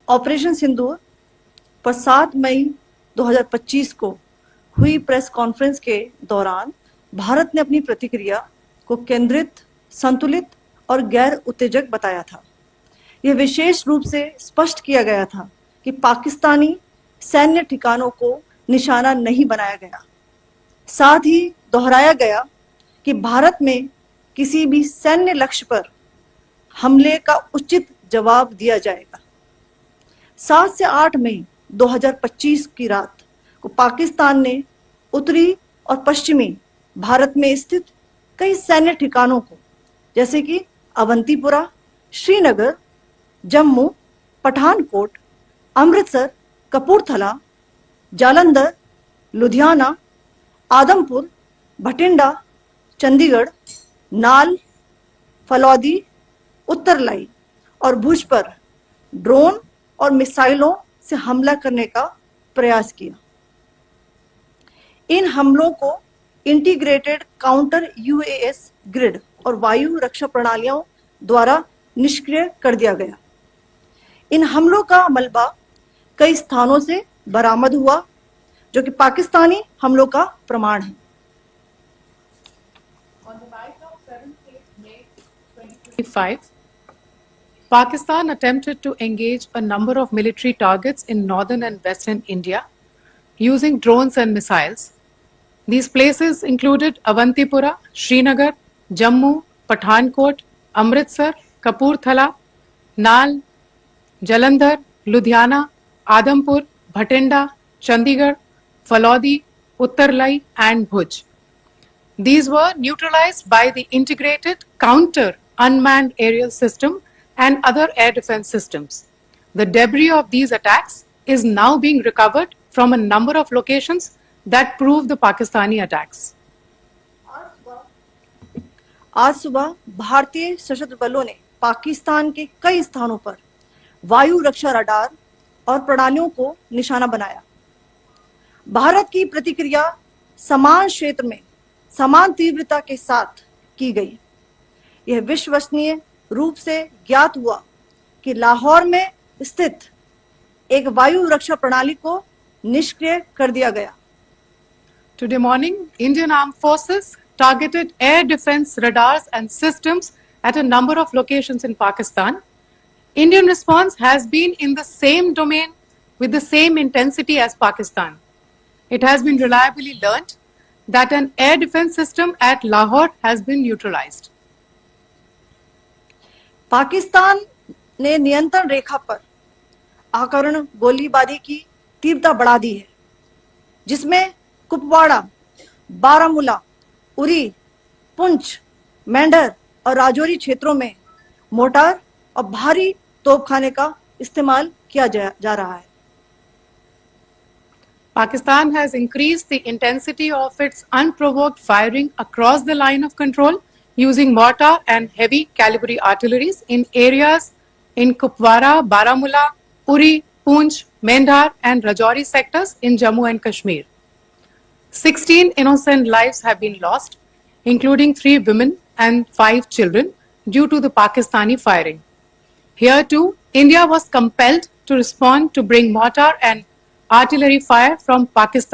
Operation सिंदूर पर 7 मई 2025 को हुई प्रेस कॉन्फ्रेंस के दौरान भारत ने अपनी प्रतिक्रिया को केंद्रित, संतुलित और गैर उत्तेजक बताया था। यह विशेष रूप से स्पष्ट किया गया था कि पाकिस्तानी सैन्य ठिकानों को निशाना नहीं बनाया गया। साथ ही दोहराया गया कि भारत में किसी भी सैन्य लक्ष्य पर हमले का उचित जवाब दिया जाएगा। 7 से 8 मई 2025 की रात को पाकिस्तान ने उत्तरी और पश्चिमी भारत में स्थित कई सैन्य ठिकानों को, जैसे कि अवंतीपुरा, श्रीनगर, जम्मू, पठानकोट, अमृतसर, कपूरथला, जालंधर, लुधियाना, आदमपुर, भटिंडा, चंडीगढ़, नाल, फलौदी, उत्तरलाई और भुज पर ड्रोन और मिसाइलों से हमला करने का प्रयास किया। इन हमलों को इंटीग्रेटेड काउंटर यूएस ग्रिड और वायु रक्षा प्रणालियों द्वारा निष्क्रिय कर दिया गया। इन हमलों का मलबा कई स्थानों से बरामद हुआ, जो कि पाकिस्तानी हमलों का प्रमाण है। On the night of 7th May 2025, Pakistan attempted to engage a number of military targets in northern and western India using drones and missiles. These places included Avantipura, Srinagar, Jammu, Pathankot, Amritsar, Kapurthala, Nal, Jalandhar, Ludhiana, Adampur, Bhatinda, Chandigarh, Falodi, Uttarlai and Bhuj. These were neutralized by the integrated counter unmanned aerial system and other air defense systems. The debris of these attacks is now being recovered from a number of locations that prove the Pakistani attacks. आज सुबह भारतीय सशस्त्र बलों ने पाकिस्तान के कई स्थानों पर वायु रक्षा रडार और प्रणालियों को निशाना बनाया। भारत की प्रतिक्रिया समान क्षेत्र में समान तीव्रता के साथ की गई। यह विश्वसनीय रूप से ज्ञात हुआ कि लाहौर में स्थित एक वायु रक्षा प्रणाली को निष्क्रिय कर दिया गया। Today morning, Indian Armed Forces targeted air defense radars and systems at a number of locations in Pakistan. Indian response has been in the same domain with the same intensity as Pakistan. It has been reliably learnt that an air defense system at Lahore has been neutralized. Pakistan ने नियंत्रण रेखा पर आकरण गोलीबारी की तीव्रता बढ़ा दी है, जिसमें कुपवाड़ा, बारामूला, उरी, पुंछ, मेंढर और राजौरी क्षेत्रों में मोर्टार और भारी तोपखाने का इस्तेमाल किया जा रहा है। Pakistan has increased the intensity of its unprovoked firing across the line of control using mortar and heavy calibre artilleries in areas in Kupwara, Baramulla, Uri, Poonch, Mendhar and Rajouri sectors in Jammu and Kashmir. 16 innocent lives have been lost, including 3 women and 5 children, due to the Pakistani firing. Here too, India was compelled to respond to bring mortar and artillery fire from Pakistan.